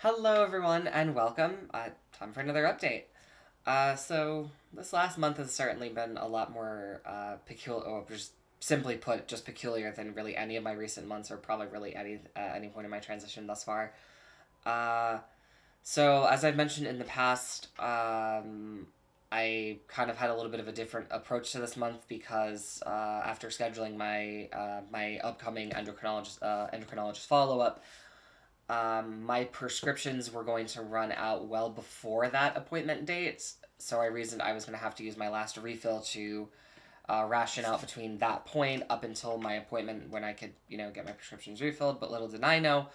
Hello, everyone, and welcome. Time for another update. So this last month has certainly been a lot more peculiar, or just simply put, just peculiar than really any of my recent months, or probably really any point in my transition thus far. Uh, so as I've mentioned in the past, I kind of had a little bit of a different approach to this month because after scheduling my upcoming endocrinologist follow up. My prescriptions were going to run out well before that appointment date, so I reasoned I was going to have to use my last refill to ration out between that point up until my appointment when I could, get my prescriptions refilled. But little did I know,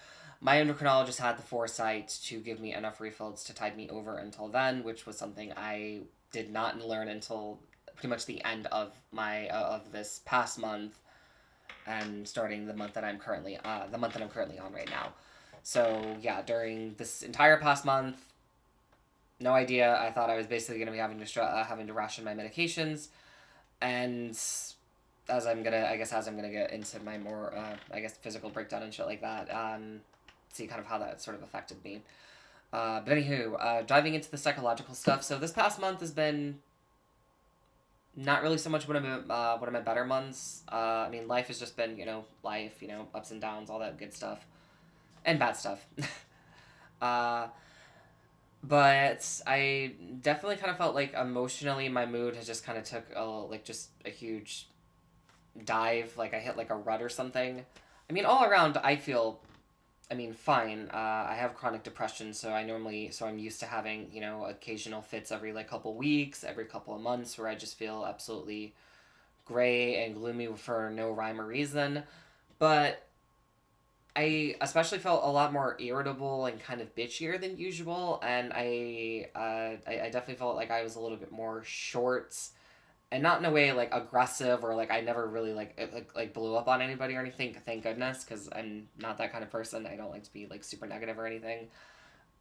my endocrinologist had the foresight to give me enough refills to tide me over until then, which was something I did not learn until pretty much the end of of this past month and starting the month that I'm currently on right now. So yeah, during this entire past month, no idea. I thought I was basically going to be having to ration my medications, and as I'm gonna get into my more physical breakdown and shit like that, see kind of how that sort of affected me. But anywho, diving into the psychological stuff. So this past month has been not really so much one of my better months. I mean, life has just been life, ups and downs, all that good stuff, and bad stuff. uh, but I definitely kind of felt like emotionally my mood has just kind of took just a huge dive. Like I hit like a rut or something. I mean, all around I feel, fine. I have chronic depression, so I'm used to having occasional fits every like couple weeks, every couple of months, where I just feel absolutely gray and gloomy for no rhyme or reason. But I especially felt a lot more irritable and kind of bitchier than usual, and I definitely felt like I was a little bit more short, and not in a way like aggressive or like I never really like blew up on anybody or anything. Thank goodness, because I'm not that kind of person. I don't like to be like super negative or anything.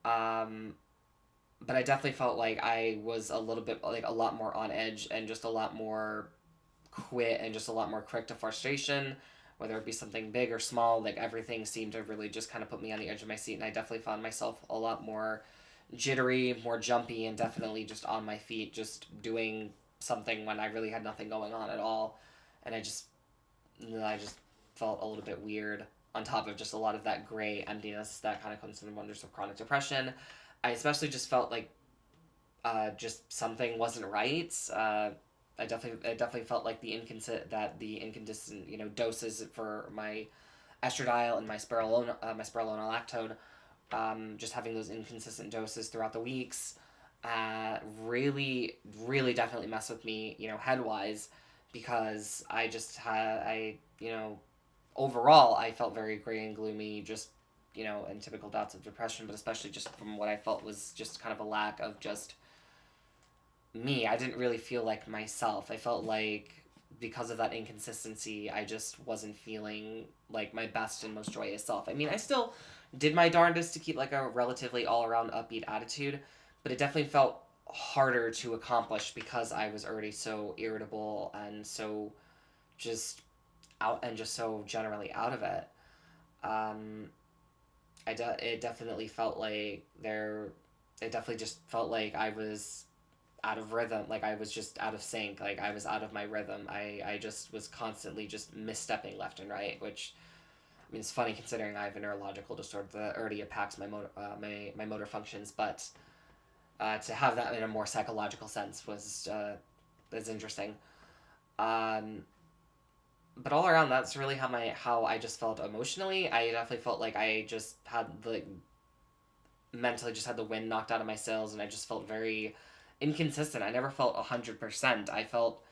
Um, but I definitely felt like I was a little bit like a lot more on edge and just a lot more quit and just a lot more quick to frustration, whether it be something big or small. Like everything seemed to really just kind of put me on the edge of my seat, and I definitely found myself a lot more jittery, more jumpy, and definitely just on my feet, just doing something when I really had nothing going on at all, and I just felt a little bit weird. On top of just a lot of that gray emptiness that kind of comes from the wonders of chronic depression, I especially just felt like just something wasn't right. I definitely felt like the inconsistent doses for my estradiol and my spironolactone, just having those inconsistent doses throughout the weeks, really definitely messed with me head wise, because overall I felt very gray and gloomy, just in typical bouts of depression, but especially just from what I felt was just kind of a lack of just me. I didn't really feel like myself. I felt like because of that inconsistency, I just wasn't feeling like my best and most joyous self. I mean, I still did my darndest to keep like a relatively all around upbeat attitude, but it definitely felt harder to accomplish because I was already so irritable and so just out and just so generally out of it. Um, it definitely felt like there. It definitely just felt like I was out of rhythm, like I was just out of sync, like I was out of my rhythm. I just was constantly just misstepping left and right, which I mean it's funny considering I have a neurological disorder that already impacts my motor functions, but to have that in a more psychological sense was interesting. um, but all around, that's really how I just felt emotionally. I definitely felt like I just had the mentally just had the wind knocked out of my sails, and I just felt very inconsistent. I never felt 100%. I felt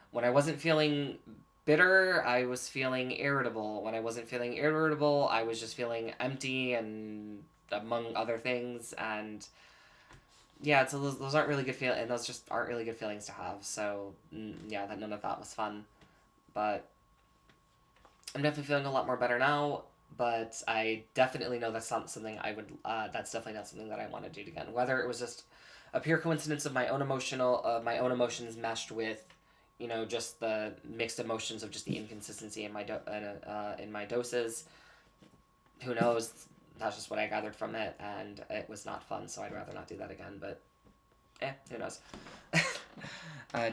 when I wasn't feeling bitter, I was feeling irritable. When I wasn't feeling irritable, I was just feeling empty and among other things. And yeah, so those aren't really good feel, and those just aren't really good feelings to have. So yeah, that none of that was fun. But I'm definitely feeling a lot more better now. But I definitely know that's not something I would. That's definitely not something that I want to do again. Whether it was just a pure coincidence of my own emotions meshed with, just the mixed emotions of just the inconsistency in in my doses. Who knows? that's just what I gathered from it, and it was not fun, so I'd rather not do that again, but who knows.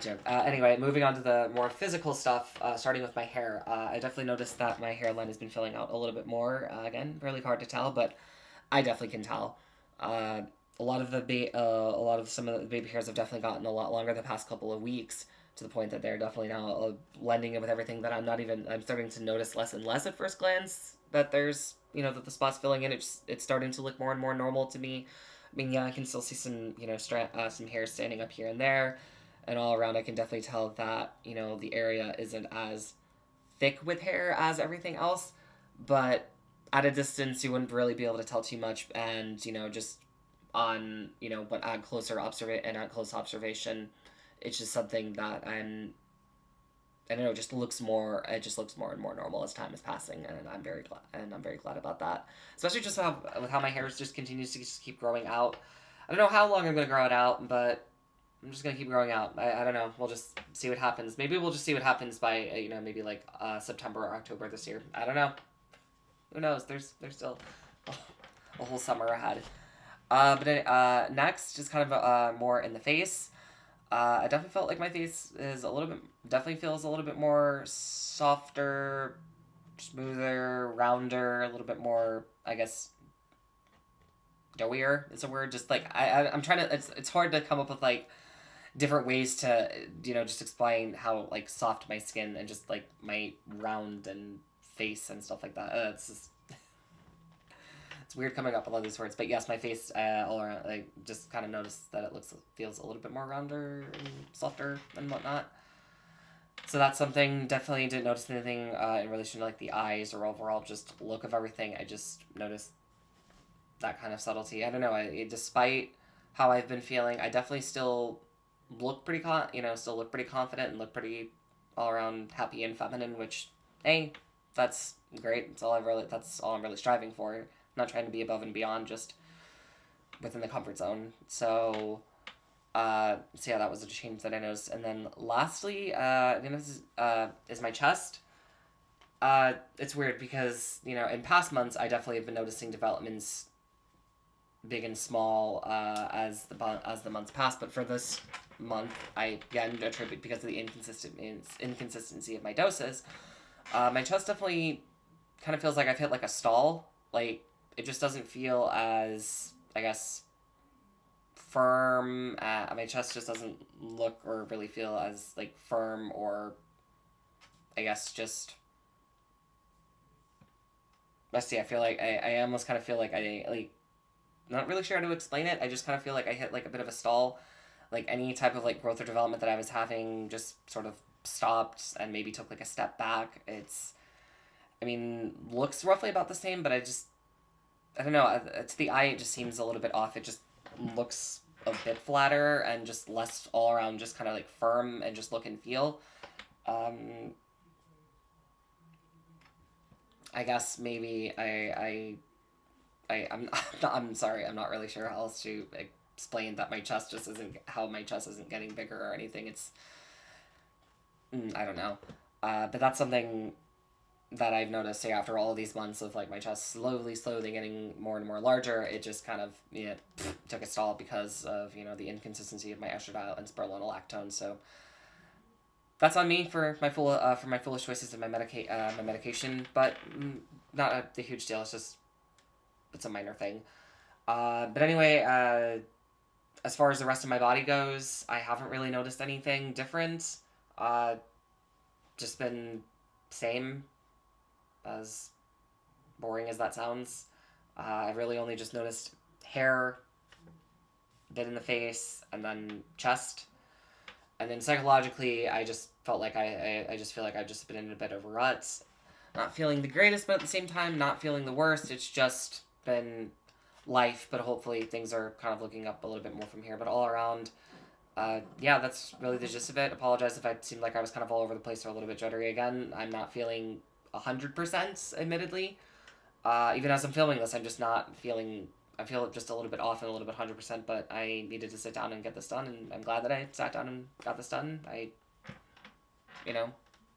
Joke. Anyway, moving on to the more physical stuff, starting with my hair. I definitely noticed that my hairline has been filling out a little bit more. Again, really hard to tell, but I definitely can tell. A lot of some of the baby hairs have definitely gotten a lot longer the past couple of weeks, to the point that they're definitely now blending in with everything that I'm starting to notice less and less at first glance that there's, that the spot's filling in. It's starting to look more and more normal to me. I mean, yeah, I can still see some, some hair standing up here and there, and all around I can definitely tell that, the area isn't as thick with hair as everything else, but at a distance you wouldn't really be able to tell too much, and, just on, but at close observation, it's just something that I don't know, it just looks more and more normal as time is passing, and I'm very glad about that. Especially just with how my hair just continues to just keep growing out. I don't know how long I'm gonna grow it out, but I'm just gonna keep growing out. I don't know. We'll just see what happens. Maybe we'll just see what happens by maybe like September or October this year. I don't know. Who knows? There's still a whole summer ahead. But next is kind of more in the face. I definitely felt like my face definitely feels a little bit more softer, smoother, rounder, a little bit more, I guess, doughier is a word. Just like, I'm trying to, it's hard to come up with like different ways to, just explain how like soft my skin and just like my round and face and stuff like that. It's just, it's weird coming up with all these words, but yes, my face all around, like, just kind of noticed that feels a little bit more rounder and softer and whatnot. So that's something. Definitely didn't notice anything in relation to like the eyes or overall just look of everything. I just noticed that kind of subtlety. I don't know. Despite how I've been feeling, I definitely still look pretty still look pretty confident and look pretty all around happy and feminine. Which, hey, that's great. That's all I'm really striving for. Not trying to be above and beyond, just within the comfort zone. So yeah, that was a change that I noticed. And then lastly, is my chest. It's weird because, in past months, I definitely have been noticing developments big and small as the months pass. But for this month, I again attribute, because of the inconsistency of my doses, my chest definitely kind of feels like I've hit like a stall. Like, it just doesn't feel as, I guess, firm. My chest just doesn't look or really feel as like firm, or I guess just, let's see, I feel like I almost kind of feel like I like, not really sure how to explain it. I just kind of feel like I hit like a bit of a stall. Like, any type of like growth or development that I was having just sort of stopped and maybe took like a step back. Looks roughly about the same, but I don't know. To the eye, it just seems a little bit off. It just looks a bit flatter and just less all around, just kind of like firm and just look and feel. I guess maybe I'm sorry. I'm not really sure how else to explain that my chest isn't getting bigger or anything. I don't know. But that's something that I've noticed here after all of these months of like my chest slowly getting more and more larger. It just kind of took a stall because of the inconsistency of my estradiol and spironolactone. So that's on me for my foolish choices of my medication, but not a huge deal. It's a minor thing. But anyway, as far as the rest of my body goes, I haven't really noticed anything different. Just been same, as boring as that sounds. I really only just noticed hair, a bit in the face, and then chest. And then psychologically, I just felt like I just feel like I've just been in a bit of a rut. Not feeling the greatest, but at the same time, not feeling the worst. It's just been life, but hopefully things are kind of looking up a little bit more from here. But all around, yeah, that's really the gist of it. Apologize if I seemed like I was kind of all over the place or a little bit juddery again. I'm not feeling 100%, admittedly. Even as I'm filming this, I'm just not feeling... I feel just a little bit off and a little bit 100%, but I needed to sit down and get this done, and I'm glad that I sat down and got this done. I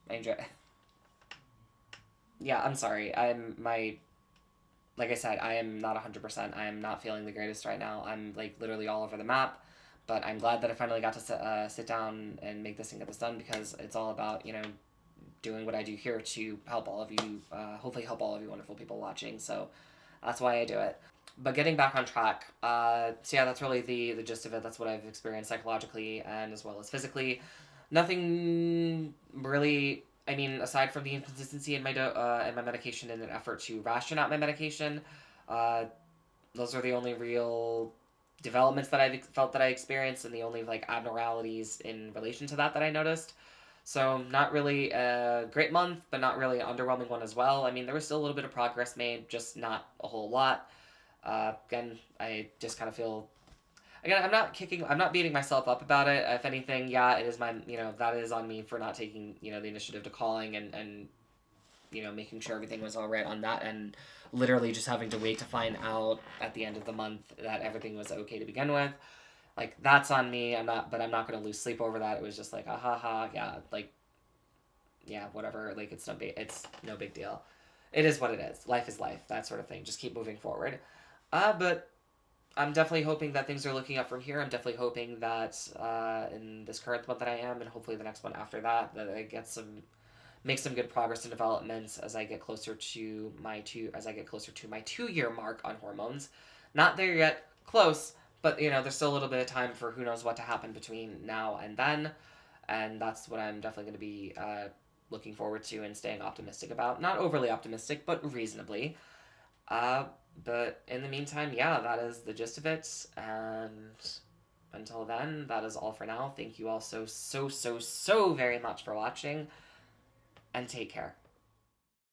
enjoy... Yeah, I'm sorry. like I said, I am not 100%. I am not feeling the greatest right now. I'm like literally all over the map. But I'm glad that I finally got to sit down and make this and get this done, because it's all about, doing what I do here to help all of you, hopefully help all of you wonderful people watching. So that's why I do it. But getting back on track, so yeah, that's really the gist of it. That's what I've experienced psychologically and as well as physically. Nothing really. I mean, aside from the inconsistency in in my medication in an effort to ration out my medication, uh, those are the only real developments that I've felt that I experienced, and the only like abnormalities in relation to that I noticed. So not really a great month, but not really an underwhelming one as well. I mean, there was still a little bit of progress made, just not a whole lot. Again, I just kind of feel. Again, I'm not beating myself up about it. If anything, yeah, it is that is on me for not taking, the initiative to calling and making sure everything was all right on that, and literally just having to wait to find out at the end of the month that everything was okay to begin with. Like, that's on me. But I'm not going to lose sleep over that. It was just like, ah, ha, ha, yeah, like, yeah, whatever. Like, it's no big deal. It is what it is. Life is life, that sort of thing. Just keep moving forward. But I'm definitely hoping that things are looking up from here. I'm definitely hoping that in this current month that I am, and hopefully the next one after that, that I make some good progress and developments as I get closer to my 2 year mark on hormones. Not there yet, close, but there's still a little bit of time for who knows what to happen between now and then, and that's what I'm definitely going to be looking forward to and staying optimistic about. Not overly optimistic, but reasonably. Uh, but in the meantime, yeah, that is the gist of it, and until then, that is all for now. Thank you all so, so, so, so very much for watching, and take care.